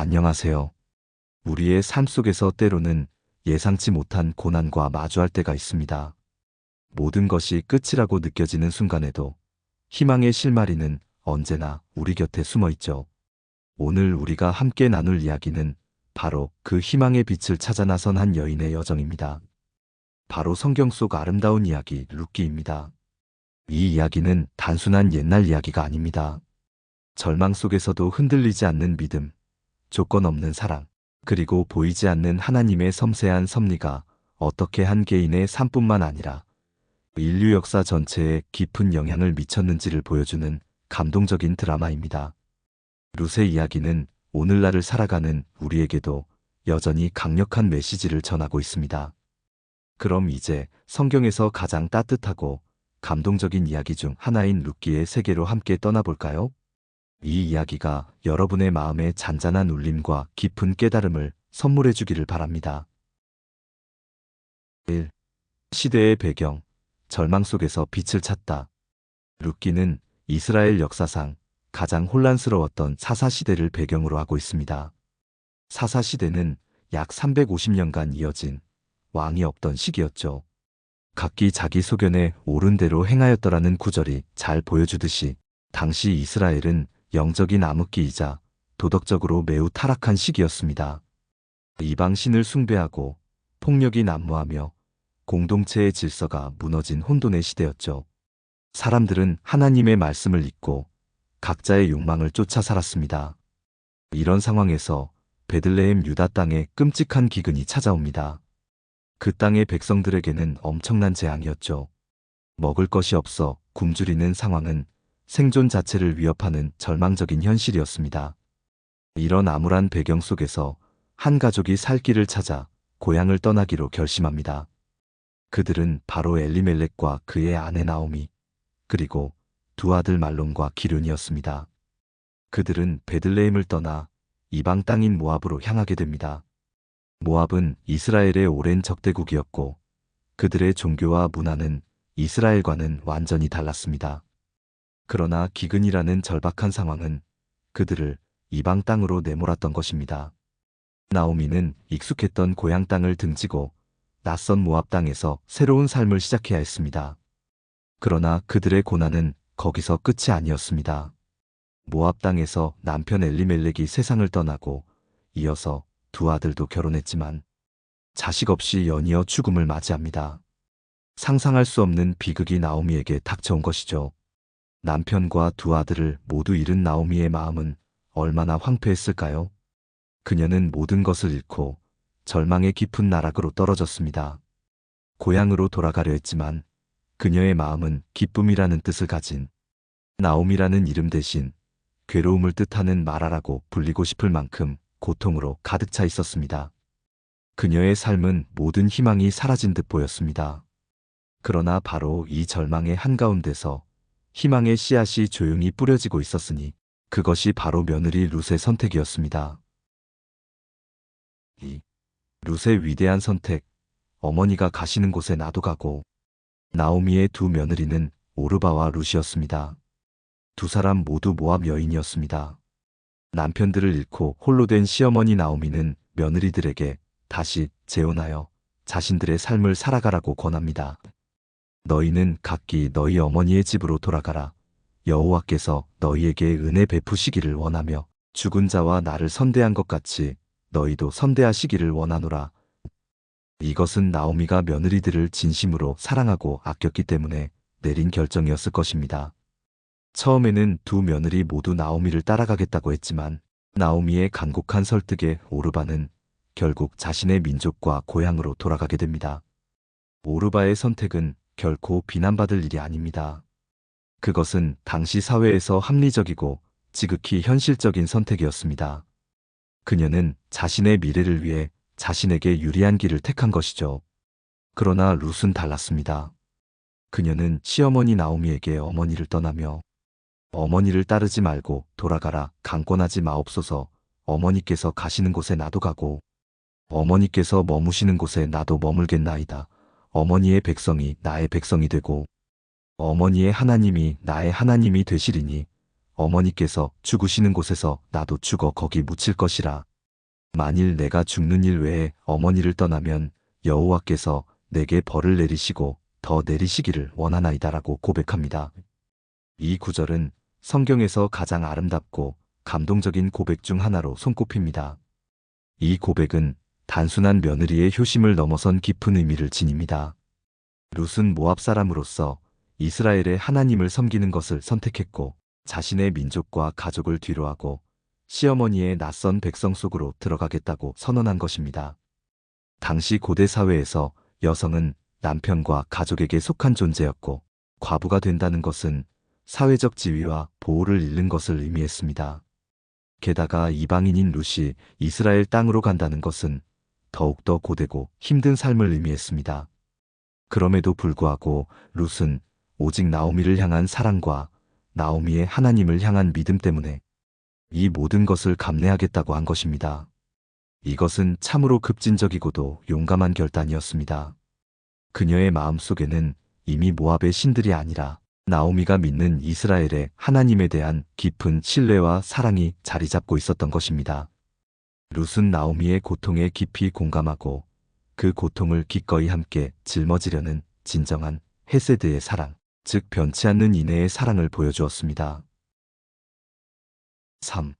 안녕하세요. 우리의 삶 속에서 때로는 예상치 못한 고난과 마주할 때가 있습니다. 모든 것이 끝이라고 느껴지는 순간에도 희망의 실마리는 언제나 우리 곁에 숨어 있죠. 오늘 우리가 함께 나눌 이야기는 바로 그 희망의 빛을 찾아 나선 한 여인의 여정입니다. 바로 성경 속 아름다운 이야기 룻기입니다. 이 이야기는 단순한 옛날 이야기가 아닙니다. 절망 속에서도 흔들리지 않는 믿음, 조건 없는 사랑, 그리고 보이지 않는 하나님의 섬세한 섭리가 어떻게 한 개인의 삶뿐만 아니라 인류 역사 전체에 깊은 영향을 미쳤는지를 보여주는 감동적인 드라마입니다. 룻의 이야기는 오늘날을 살아가는 우리에게도 여전히 강력한 메시지를 전하고 있습니다. 그럼 이제 성경에서 가장 따뜻하고 감동적인 이야기 중 하나인 룻기의 세계로 함께 떠나볼까요? 이 이야기가 여러분의 마음에 잔잔한 울림과 깊은 깨달음을 선물해 주기를 바랍니다. 1. 시대의 배경, 절망 속에서 빛을 찾다. 룻기는 이스라엘 역사상 가장 혼란스러웠던 사사시대를 배경으로 하고 있습니다. 사사시대는 약 350년간 이어진 왕이 없던 시기였죠. 각기 자기 소견에 옳은 대로 행하였더라는 구절이 잘 보여주듯이 당시 이스라엘은 영적인 암흑기이자 도덕적으로 매우 타락한 시기였습니다. 이방신을 숭배하고 폭력이 난무하며 공동체의 질서가 무너진 혼돈의 시대였죠. 사람들은 하나님의 말씀을 잊고 각자의 욕망을 쫓아 살았습니다. 이런 상황에서 베들레헴 유다 땅에 끔찍한 기근이 찾아옵니다. 그 땅의 백성들에게는 엄청난 재앙이었죠. 먹을 것이 없어 굶주리는 상황은 생존 자체를 위협하는 절망적인 현실이었습니다. 이런 암울한 배경 속에서 한 가족이 살 길을 찾아 고향을 떠나기로 결심합니다. 그들은 바로 엘리멜렉과 그의 아내 나오미, 그리고 두 아들 말론과 기륜이었습니다. 그들은 베들레헴을 떠나 이방 땅인 모압으로 향하게 됩니다. 모압은 이스라엘의 오랜 적대국이었고 그들의 종교와 문화는 이스라엘과는 완전히 달랐습니다. 그러나 기근이라는 절박한 상황은 그들을 이방 땅으로 내몰았던 것입니다. 나오미는 익숙했던 고향 땅을 등지고 낯선 모압 땅에서 새로운 삶을 시작해야 했습니다. 그러나 그들의 고난은 거기서 끝이 아니었습니다. 모압 땅에서 남편 엘리멜렉이 세상을 떠나고 이어서 두 아들도 결혼했지만 자식 없이 연이어 죽음을 맞이합니다. 상상할 수 없는 비극이 나오미에게 닥쳐온 것이죠. 남편과 두 아들을 모두 잃은 나오미의 마음은 얼마나 황폐했을까요? 그녀는 모든 것을 잃고 절망의 깊은 나락으로 떨어졌습니다. 고향으로 돌아가려 했지만 그녀의 마음은 기쁨이라는 뜻을 가진 나오미라는 이름 대신 괴로움을 뜻하는 마라라고 불리고 싶을 만큼 고통으로 가득 차 있었습니다. 그녀의 삶은 모든 희망이 사라진 듯 보였습니다. 그러나 바로 이 절망의 한가운데서 희망의 씨앗이 조용히 뿌려지고 있었으니 그것이 바로 며느리 룻의 선택이었습니다. 이 룻의 위대한 선택, 어머니가 가시는 곳에 나도 가고. 나오미의 두 며느리는 오르바와 룻이었습니다. 두 사람 모두 모압 여인이었습니다. 남편들을 잃고 홀로 된 시어머니 나오미는 며느리들에게 다시 재혼하여 자신들의 삶을 살아가라고 권합니다. 너희는 각기 너희 어머니의 집으로 돌아가라. 여호와께서 너희에게 은혜 베푸시기를 원하며 죽은 자와 나를 선대한 것 같이 너희도 선대하시기를 원하노라. 이것은 나오미가 며느리들을 진심으로 사랑하고 아꼈기 때문에 내린 결정이었을 것입니다. 처음에는 두 며느리 모두 나오미를 따라가겠다고 했지만 나오미의 간곡한 설득에 오르바는 결국 자신의 민족과 고향으로 돌아가게 됩니다. 오르바의 선택은 결코 비난받을 일이 아닙니다. 그것은 당시 사회에서 합리적이고 지극히 현실적인 선택이었습니다. 그녀는 자신의 미래를 위해 자신에게 유리한 길을 택한 것이죠. 그러나 룻은 달랐습니다. 그녀는 시어머니 나오미에게 어머니를 떠나며 어머니를 따르지 말고 돌아가라 강권하지 마옵소서. 어머니께서 가시는 곳에 나도 가고 어머니께서 머무시는 곳에 나도 머물겠나이다. 어머니의 백성이 나의 백성이 되고 어머니의 하나님이 나의 하나님이 되시리니 어머니께서 죽으시는 곳에서 나도 죽어 거기 묻힐 것이라. 만일 내가 죽는 일 외에 어머니를 떠나면 여호와께서 내게 벌을 내리시고 더 내리시기를 원하나이다라고 고백합니다. 이 구절은 성경에서 가장 아름답고 감동적인 고백 중 하나로 손꼽힙니다. 이 고백은 단순한 며느리의 효심을 넘어선 깊은 의미를 지닙니다. 룻은 모압 사람으로서 이스라엘의 하나님을 섬기는 것을 선택했고 자신의 민족과 가족을 뒤로하고 시어머니의 낯선 백성 속으로 들어가겠다고 선언한 것입니다. 당시 고대 사회에서 여성은 남편과 가족에게 속한 존재였고 과부가 된다는 것은 사회적 지위와 보호를 잃는 것을 의미했습니다. 게다가 이방인인 룻이 이스라엘 땅으로 간다는 것은 더욱더 고되고 힘든 삶을 의미했습니다. 그럼에도 불구하고 룻은 오직 나오미를 향한 사랑과 나오미의 하나님을 향한 믿음 때문에 이 모든 것을 감내하겠다고 한 것입니다. 이것은 참으로 급진적이고도 용감한 결단이었습니다. 그녀의 마음속에는 이미 모압의 신들이 아니라 나오미가 믿는 이스라엘의 하나님에 대한 깊은 신뢰와 사랑이 자리 잡고 있었던 것입니다. 룻은 나오미의 고통에 깊이 공감하고 그 고통을 기꺼이 함께 짊어지려는 진정한 헤세드의 사랑, 즉 변치 않는 인애의 사랑을 보여주었습니다. 3.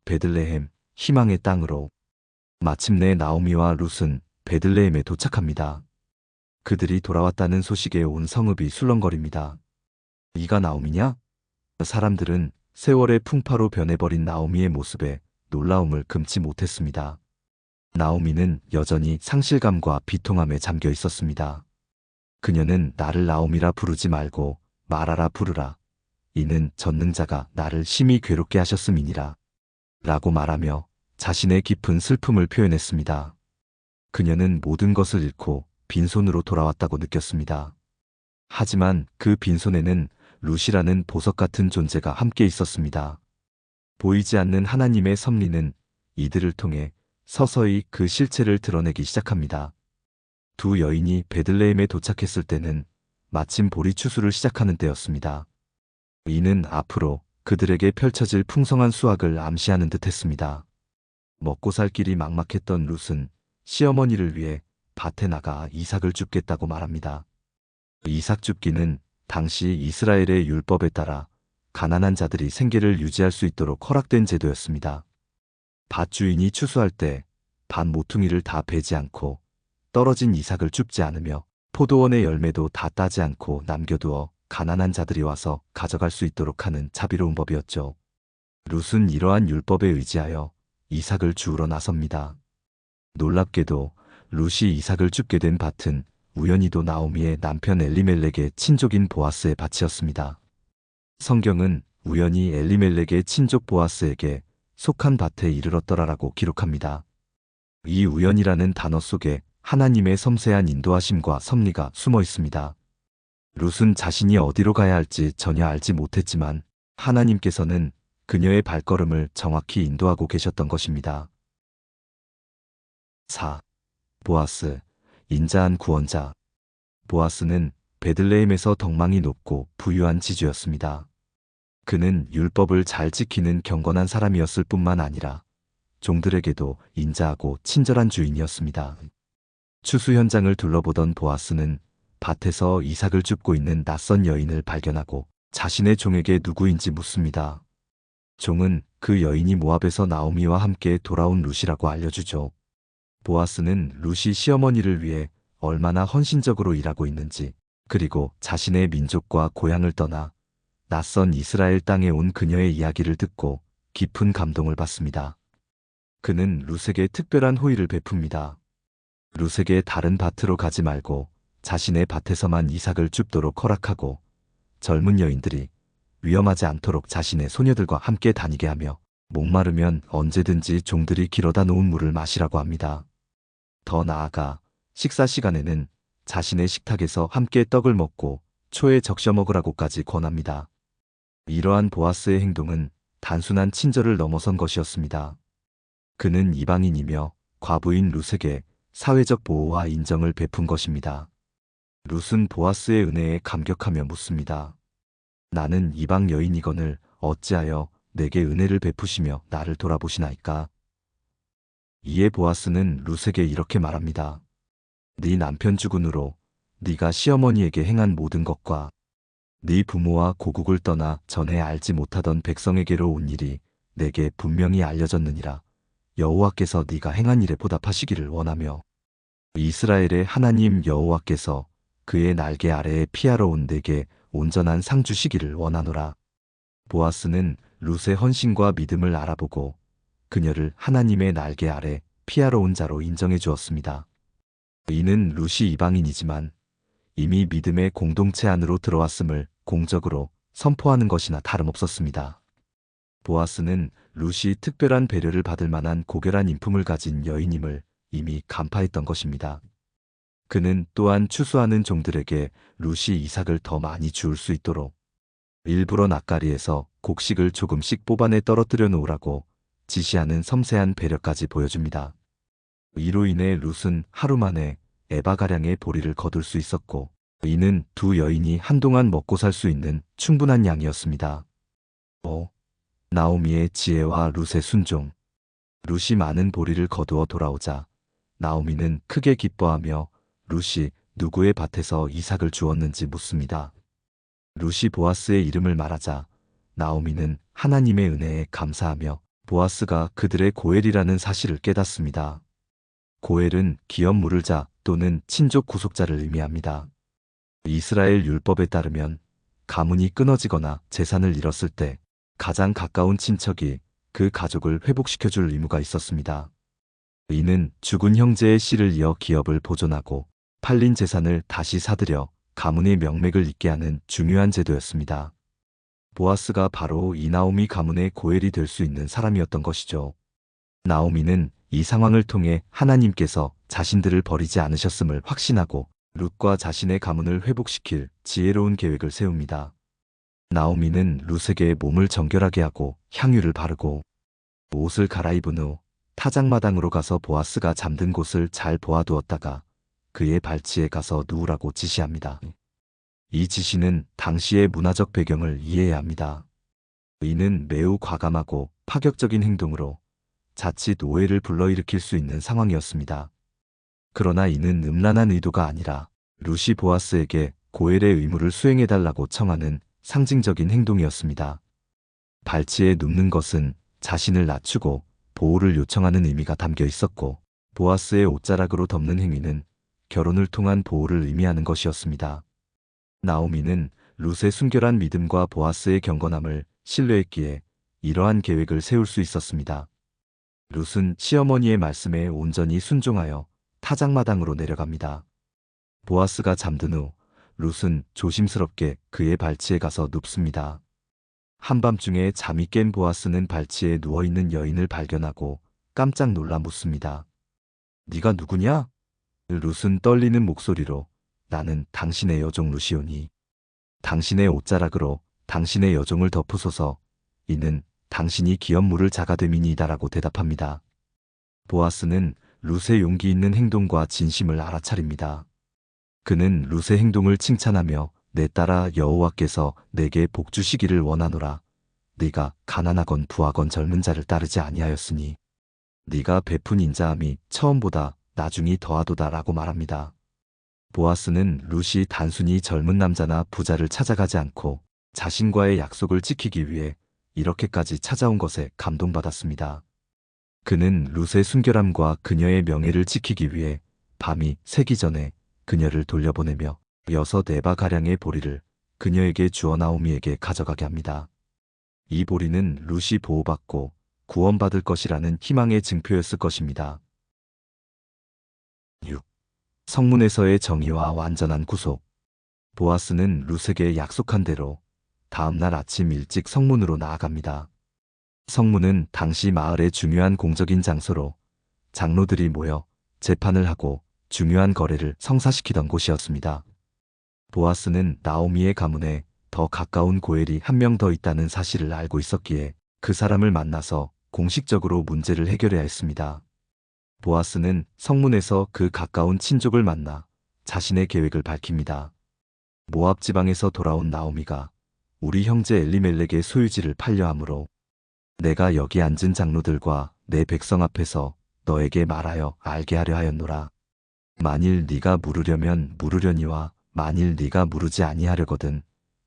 베들레헴, 희망의 땅으로. 마침내 나오미와 룻은 베들레헴에 도착합니다. 그들이 돌아왔다는 소식에 온 성읍이 술렁거립니다. 이가 나오미냐? 사람들은 세월의 풍파로 변해버린 나오미의 모습에 놀라움을 금치 못했습니다. 나오미는 여전히 상실감과 비통함에 잠겨 있었습니다. 그녀는 나를 나오미라 부르지 말고 마라라 부르라. 이는 전능자가 나를 심히 괴롭게 하셨음이니라. 라고 말하며 자신의 깊은 슬픔을 표현했습니다. 그녀는 모든 것을 잃고 빈손으로 돌아왔다고 느꼈습니다. 하지만 그 빈손에는 룻이라는 보석 같은 존재가 함께 있었습니다. 보이지 않는 하나님의 섭리는 이들을 통해 서서히 그 실체를 드러내기 시작합니다. 두 여인이 베들레헴에 도착했을 때는 마침 보리 추수를 시작하는 때였습니다. 이는 앞으로 그들에게 펼쳐질 풍성한 수확을 암시하는 듯했습니다. 먹고 살 길이 막막했던 룻은 시어머니를 위해 밭에 나가 이삭을 줍겠다고 말합니다. 이삭 줍기는 당시 이스라엘의 율법에 따라 가난한 자들이 생계를 유지할 수 있도록 허락된 제도였습니다. 밭 주인이 추수할 때 밭 모퉁이를 다 베지 않고 떨어진 이삭을 줍지 않으며 포도원의 열매도 다 따지 않고 남겨두어 가난한 자들이 와서 가져갈 수 있도록 하는 자비로운 법이었죠. 룻은 이러한 율법에 의지하여 이삭을 주우러 나섭니다. 놀랍게도 룻이 이삭을 줍게 된 밭은 우연히도 나오미의 남편 엘리멜렉의 친족인 보아스의 밭이었습니다. 성경은 우연히 엘리멜렉의 친족 보아스에게 속한 밭에 이르렀더라라고 기록합니다. 이 우연이라는 단어 속에 하나님의 섬세한 인도하심과 섭리가 숨어 있습니다. 룻은 자신이 어디로 가야 할지 전혀 알지 못했지만 하나님께서는 그녀의 발걸음을 정확히 인도하고 계셨던 것입니다. 4. 보아스, 인자한 구원자. 보아스는 베들레헴에서 덕망이 높고 부유한 지주였습니다. 그는 율법을 잘 지키는 경건한 사람이었을 뿐만 아니라 종들에게도 인자하고 친절한 주인이었습니다. 추수 현장을 둘러보던 보아스는 밭에서 이삭을 줍고 있는 낯선 여인을 발견하고 자신의 종에게 누구인지 묻습니다. 종은 그 여인이 모압에서 나오미와 함께 돌아온 룻이라고 알려주죠. 보아스는 룻이 시어머니를 위해 얼마나 헌신적으로 일하고 있는지, 그리고 자신의 민족과 고향을 떠나 낯선 이스라엘 땅에 온 그녀의 이야기를 듣고 깊은 감동을 받습니다. 그는 룻에게 특별한 호의를 베풉니다. 룻에게 다른 밭으로 가지 말고 자신의 밭에서만 이삭을 줍도록 허락하고 젊은 여인들이 위험하지 않도록 자신의 소녀들과 함께 다니게 하며 목마르면 언제든지 종들이 길어다 놓은 물을 마시라고 합니다. 더 나아가 식사 시간에는 자신의 식탁에서 함께 떡을 먹고 초에 적셔 먹으라고까지 권합니다. 이러한 보아스의 행동은 단순한 친절을 넘어선 것이었습니다. 그는 이방인이며 과부인 룻에게 사회적 보호와 인정을 베푼 것입니다. 룻은 보아스의 은혜에 감격하며 묻습니다. 나는 이방 여인이거늘 어찌하여 내게 은혜를 베푸시며 나를 돌아보시나이까? 이에 보아스는 룻에게 이렇게 말합니다. 네 남편 죽은 후로 네가 시어머니에게 행한 모든 것과 네 부모와 고국을 떠나 전에 알지 못하던 백성에게로 온 일이 내게 분명히 알려졌느니라. 여호와께서 네가 행한 일에 보답하시기를 원하며 이스라엘의 하나님 여호와께서 그의 날개 아래에 피하러 온 내게 온전한 상 주시기를 원하노라. 보아스는 룻의 헌신과 믿음을 알아보고 그녀를 하나님의 날개 아래 피하러 온 자로 인정해 주었습니다. 이는 룻이 이방인이지만 이미 믿음의 공동체 안으로 들어왔음을 공적으로 선포하는 것이나 다름없었습니다. 보아스는 룻이 특별한 배려를 받을 만한 고결한 인품을 가진 여인임을 이미 간파했던 것입니다. 그는 또한 추수하는 종들에게 룻이 이삭을 더 많이 주울 수 있도록 일부러 낯가리에서 곡식을 조금씩 뽑아내 떨어뜨려 놓으라고 지시하는 섬세한 배려까지 보여줍니다. 이로 인해 룻은 하루 만에 에바가량의 보리를 거둘 수 있었고 이는 두 여인이 한동안 먹고 살 수 있는 충분한 양이었습니다. 나오미의 지혜와 룻의 순종. 룻이 많은 보리를 거두어 돌아오자 나오미는 크게 기뻐하며 룻이 누구의 밭에서 이삭을 주었는지 묻습니다. 룻이 보아스의 이름을 말하자 나오미는 하나님의 은혜에 감사하며 보아스가 그들의 고엘이라는 사실을 깨닫습니다. 고엘은 기업 물을 자 또는 친족 구속자를 의미합니다. 이스라엘 율법에 따르면 가문이 끊어지거나 재산을 잃었을 때 가장 가까운 친척이 그 가족을 회복시켜줄 의무가 있었습니다. 이는 죽은 형제의 씨를 이어 기업을 보존하고 팔린 재산을 다시 사들여 가문의 명맥을 잇게 하는 중요한 제도였습니다. 보아스가 바로 이 나오미 가문의 고엘이 될 수 있는 사람이었던 것이죠. 나오미는 이 상황을 통해 하나님께서 자신들을 버리지 않으셨음을 확신하고 룻과 자신의 가문을 회복시킬 지혜로운 계획을 세웁니다. 나오미는 룻에게 몸을 정결하게 하고 향유를 바르고 옷을 갈아입은 후 타작마당으로 가서 보아스가 잠든 곳을 잘 보아두었다가 그의 발치에 가서 누우라고 지시합니다. 이 지시는 당시의 문화적 배경을 이해해야 합니다. 이는 매우 과감하고 파격적인 행동으로 자칫 오해를 불러일으킬 수 있는 상황이었습니다. 그러나 이는 음란한 의도가 아니라 룻이 보아스에게 고엘의 의무를 수행해달라고 청하는 상징적인 행동이었습니다. 발치에 눕는 것은 자신을 낮추고 보호를 요청하는 의미가 담겨 있었고 보아스의 옷자락으로 덮는 행위는 결혼을 통한 보호를 의미하는 것이었습니다. 나오미는 룻의 순결한 믿음과 보아스의 경건함을 신뢰했기에 이러한 계획을 세울 수 있었습니다. 룻은 시어머니의 말씀에 온전히 순종하여 타작마당으로 내려갑니다. 보아스가 잠든 후 룻은 조심스럽게 그의 발치에 가서 눕습니다. 한밤중에 잠이 깬 보아스는 발치에 누워있는 여인을 발견하고 깜짝 놀라 묻습니다. 네가 누구냐? 룻은 떨리는 목소리로 나는 당신의 여종 룻이오니 당신의 옷자락으로 당신의 여종을 덮으소서. 이는 당신이 기업 물을 자가 됨이니이다라고 대답합니다. 보아스는 룻의 용기 있는 행동과 진심을 알아차립니다. 그는 룻의 행동을 칭찬하며 내 딸아 여호와께서 내게 복 주시기를 원하노라. 네가 가난하건 부하건 젊은 자를 따르지 아니하였으니 네가 베푼 인자함이 처음보다 나중이 더하도다라고 말합니다. 보아스는 룻이 단순히 젊은 남자나 부자를 찾아가지 않고 자신과의 약속을 지키기 위해 이렇게까지 찾아온 것에 감동받았습니다. 그는 룻의 순결함과 그녀의 명예를 지키기 위해 밤이 새기 전에 그녀를 돌려보내며 6에바가량의 보리를 그녀에게 주어 나오미에게 가져가게 합니다. 이 보리는 룻이 보호받고 구원받을 것이라는 희망의 증표였을 것입니다. 6. 성문에서의 정의와 완전한 구속. 보아스는 룻에게 약속한 대로 다음날 아침 일찍 성문으로 나아갑니다. 성문은 당시 마을의 중요한 공적인 장소로 장로들이 모여 재판을 하고 중요한 거래를 성사시키던 곳이었습니다. 보아스는 나오미의 가문에 더 가까운 고엘이 한 명 더 있다는 사실을 알고 있었기에 그 사람을 만나서 공식적으로 문제를 해결해야 했습니다. 보아스는 성문에서 그 가까운 친족을 만나 자신의 계획을 밝힙니다. 모압 지방에서 돌아온 나오미가 우리 형제 엘리멜렉의 소유지를 팔려 하므로 내가 여기 앉은 장로들과 내 백성 앞에서 너에게 말하여 알게 하려 하였노라. 만일 네가 물으려면 물으려니와 만일 네가 물으지 아니하려거든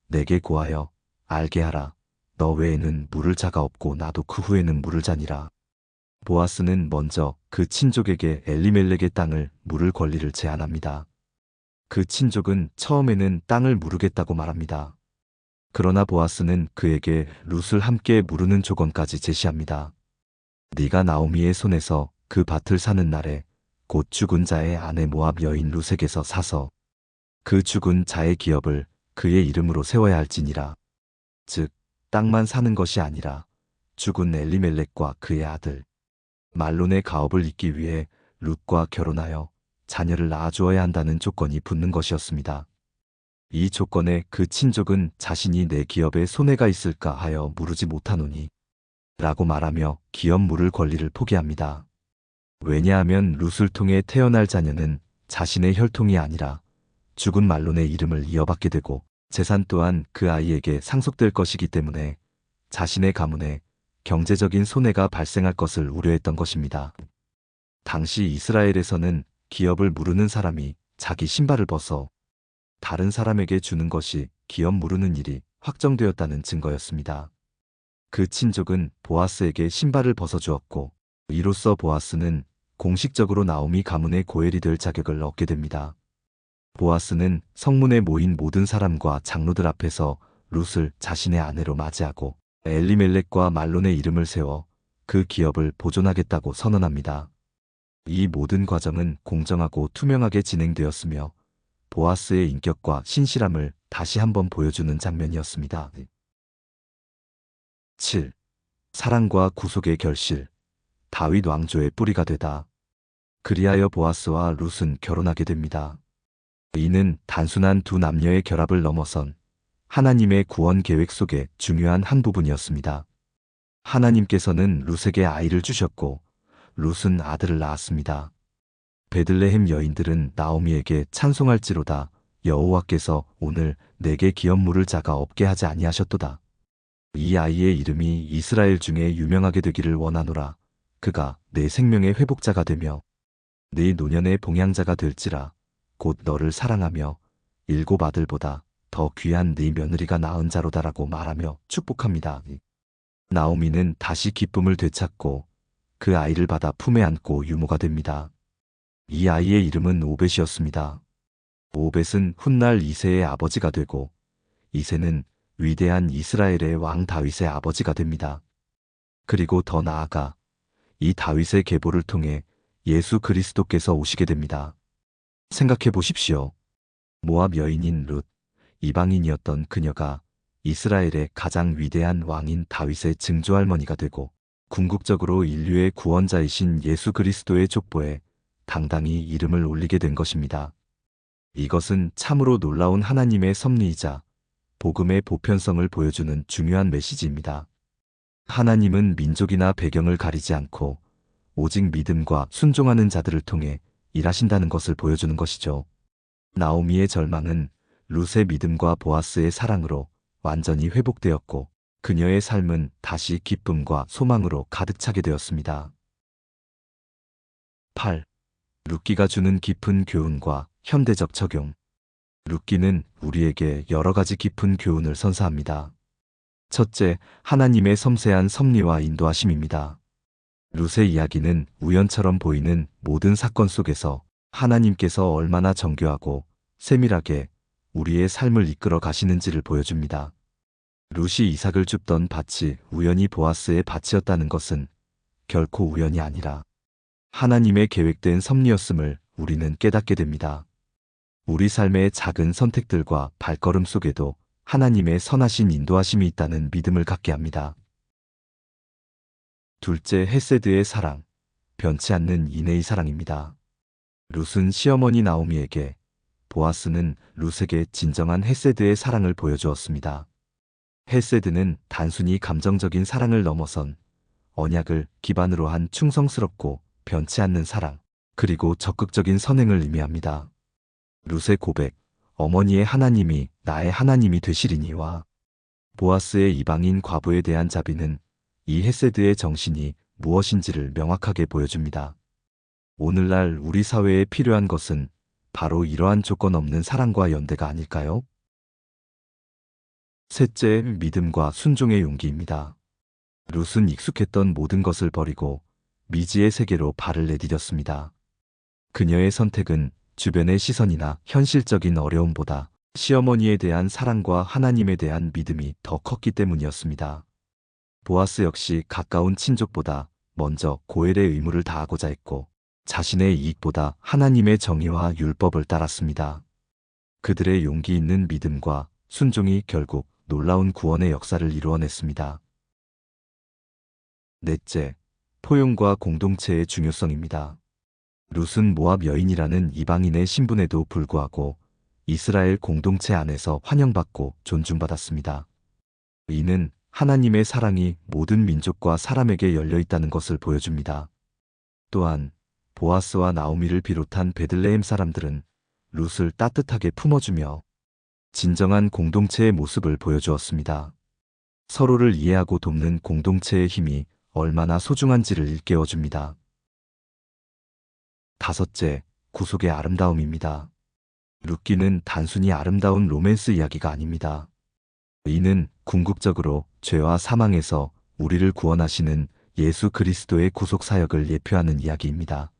내게 고하여 알게 하라. 너 외에는 물을 자가 없고 나도 그 후에는 물을 자니라. 보아스는 먼저 그 친족에게 엘리멜렉의 땅을 물을 권리를 제안합니다. 그 친족은 처음에는 땅을 물으겠다고 말합니다. 그러나 보아스는 그에게 룻을 함께 물으는 조건까지 제시합니다. 네가 나오미의 손에서 그 밭을 사는 날에 곧 죽은 자의 아내 모압 여인 룻에게서 사서 그 죽은 자의 기업을 그의 이름으로 세워야 할지니라. 즉 땅만 사는 것이 아니라 죽은 엘리멜렉과 그의 아들 말론의 가업을 잇기 위해 룻과 결혼하여 자녀를 낳아주어야 한다는 조건이 붙는 것이었습니다. 이 조건에 그 친족은 자신이 내 기업에 손해가 있을까 하여 물으지 못하노니 라고 말하며 기업 물을 권리를 포기합니다. 왜냐하면 룻을 통해 태어날 자녀는 자신의 혈통이 아니라 죽은 말론의 이름을 이어받게 되고 재산 또한 그 아이에게 상속될 것이기 때문에 자신의 가문에 경제적인 손해가 발생할 것을 우려했던 것입니다. 당시 이스라엘에서는 기업을 무르는 사람이 자기 신발을 벗어 다른 사람에게 주는 것이 기업 무르는 일이 확정되었다는 증거였습니다. 그 친족은 보아스에게 신발을 벗어주었고 이로써 보아스는 공식적으로 나오미 가문의 고엘이 될 자격을 얻게 됩니다. 보아스는 성문에 모인 모든 사람과 장로들 앞에서 룻을 자신의 아내로 맞이하고 엘리멜렉과 말론의 이름을 세워 그 기업을 보존하겠다고 선언합니다. 이 모든 과정은 공정하고 투명하게 진행되었으며 보아스의 인격과 신실함을 다시 한번 보여주는 장면이었습니다. 7. 사랑과 구속의 결실. 다윗 왕조의 뿌리가 되다. 그리하여 보아스와 룻은 결혼하게 됩니다. 이는 단순한 두 남녀의 결합을 넘어선 하나님의 구원 계획 속의 중요한 한 부분이었습니다. 하나님께서는 룻에게 아이를 주셨고 룻은 아들을 낳았습니다. 베들레헴 여인들은 나오미에게 찬송할지로다. 여호와께서 오늘 내게 기업 물을 자가 없게 하지 아니하셨도다. 이 아이의 이름이 이스라엘 중에 유명하게 되기를 원하노라. 그가 내 생명의 회복자가 되며 네 노년의 봉양자가 될지라. 곧 너를 사랑하며 일곱 아들보다 더 귀한 네 며느리가 낳은 자로다라고 말하며 축복합니다. 나오미는 다시 기쁨을 되찾고 그 아이를 받아 품에 안고 유모가 됩니다. 이 아이의 이름은 오벳이었습니다. 오벳은 훗날 이새의 아버지가 되고 이새는 위대한 이스라엘의 왕 다윗의 아버지가 됩니다. 그리고 더 나아가 이 다윗의 계보를 통해 예수 그리스도께서 오시게 됩니다. 생각해 보십시오. 모압 여인인 룻, 이방인이었던 그녀가 이스라엘의 가장 위대한 왕인 다윗의 증조할머니가 되고 궁극적으로 인류의 구원자이신 예수 그리스도의 족보에 당당히 이름을 올리게 된 것입니다. 이것은 참으로 놀라운 하나님의 섭리이자 복음의 보편성을 보여주는 중요한 메시지입니다. 하나님은 민족이나 배경을 가리지 않고 오직 믿음과 순종하는 자들을 통해 일하신다는 것을 보여주는 것이죠. 나오미의 절망은 룻의 믿음과 보아스의 사랑으로 완전히 회복되었고 그녀의 삶은 다시 기쁨과 소망으로 가득 차게 되었습니다. 8. 룻기가 주는 깊은 교훈과 현대적 적용. 룻기는 우리에게 여러 가지 깊은 교훈을 선사합니다. 첫째, 하나님의 섬세한 섭리와 인도하심입니다. 룻의 이야기는 우연처럼 보이는 모든 사건 속에서 하나님께서 얼마나 정교하고 세밀하게 우리의 삶을 이끌어 가시는지를 보여줍니다. 룻이 이삭을 줍던 밭이 우연히 보아스의 밭이었다는 것은 결코 우연이 아니라 하나님의 계획된 섭리였음을 우리는 깨닫게 됩니다. 우리 삶의 작은 선택들과 발걸음 속에도 하나님의 선하신 인도하심이 있다는 믿음을 갖게 합니다. 둘째, 헤세드의 사랑, 변치 않는 인애의 사랑입니다. 룻은 시어머니 나오미에게, 보아스는 룻에게 진정한 헤세드의 사랑을 보여주었습니다. 헤세드는 단순히 감정적인 사랑을 넘어선 언약을 기반으로 한 충성스럽고 변치 않는 사랑, 그리고 적극적인 선행을 의미합니다. 룻의 고백, 어머니의 하나님이 나의 하나님이 되시리니와 보아스의 이방인 과부에 대한 자비는 이 헤세드의 정신이 무엇인지를 명확하게 보여줍니다. 오늘날 우리 사회에 필요한 것은 바로 이러한 조건 없는 사랑과 연대가 아닐까요? 셋째, 믿음과 순종의 용기입니다. 룻은 익숙했던 모든 것을 버리고 미지의 세계로 발을 내디뎠습니다. 그녀의 선택은 주변의 시선이나 현실적인 어려움보다 시어머니에 대한 사랑과 하나님에 대한 믿음이 더 컸기 때문이었습니다. 보아스 역시 가까운 친족보다 먼저 고엘의 의무를 다하고자 했고 자신의 이익보다 하나님의 정의와 율법을 따랐습니다. 그들의 용기 있는 믿음과 순종이 결국 놀라운 구원의 역사를 이루어냈습니다. 넷째, 포용과 공동체의 중요성입니다. 룻은 모압 여인이라는 이방인의 신분에도 불구하고 이스라엘 공동체 안에서 환영받고 존중받았습니다. 이는 하나님의 사랑이 모든 민족과 사람에게 열려 있다는 것을 보여줍니다. 또한 보아스와 나오미를 비롯한 베들레헴 사람들은 룻을 따뜻하게 품어주며 진정한 공동체의 모습을 보여주었습니다. 서로를 이해하고 돕는 공동체의 힘이 얼마나 소중한지를 일깨워줍니다. 다섯째, 구속의 아름다움입니다. 룻기는 단순히 아름다운 로맨스 이야기가 아닙니다. 이는 궁극적으로 죄와 사망에서 우리를 구원하시는 예수 그리스도의 구속 사역을 예표하는 이야기입니다.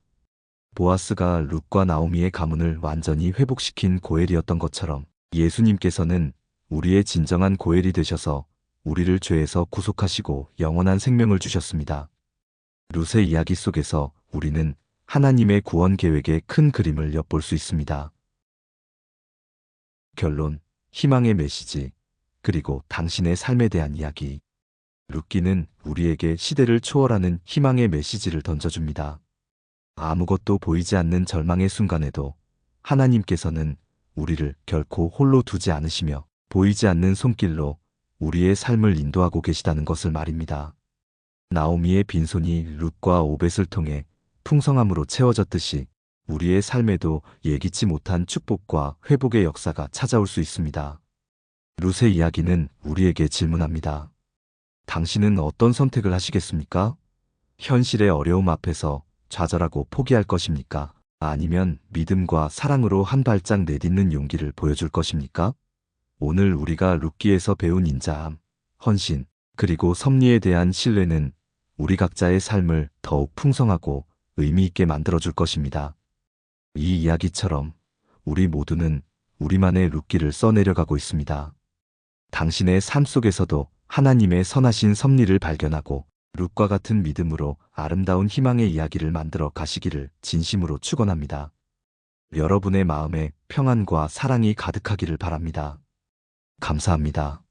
보아스가 룻과 나오미의 가문을 완전히 회복시킨 고엘이었던 것처럼 예수님께서는 우리의 진정한 고엘이 되셔서 우리를 죄에서 구속하시고 영원한 생명을 주셨습니다. 룻의 이야기 속에서 우리는 하나님의 구원 계획의 큰 그림을 엿볼 수 있습니다. 결론, 희망의 메시지, 그리고 당신의 삶에 대한 이야기. 룻기는 우리에게 시대를 초월하는 희망의 메시지를 던져줍니다. 아무것도 보이지 않는 절망의 순간에도 하나님께서는 우리를 결코 홀로 두지 않으시며 보이지 않는 손길로 우리의 삶을 인도하고 계시다는 것을 말입니다. 나오미의 빈손이 룻과 오벳을 통해 풍성함으로 채워졌듯이 우리의 삶에도 예기치 못한 축복과 회복의 역사가 찾아올 수 있습니다. 룻의 이야기는 우리에게 질문합니다. 당신은 어떤 선택을 하시겠습니까? 현실의 어려움 앞에서 좌절하고 포기할 것입니까? 아니면 믿음과 사랑으로 한 발짝 내딛는 용기를 보여줄 것입니까? 오늘 우리가 룻기에서 배운 인자함, 헌신, 그리고 섭리에 대한 신뢰는 우리 각자의 삶을 더욱 풍성하고 의미 있게 만들어줄 것입니다. 이 이야기처럼 우리 모두는 우리만의 룻기를 써내려가고 있습니다. 당신의 삶 속에서도 하나님의 선하신 섭리를 발견하고 룻과 같은 믿음으로 아름다운 희망의 이야기를 만들어 가시기를 진심으로 축원합니다. 여러분의 마음에 평안과 사랑이 가득하기를 바랍니다. 감사합니다.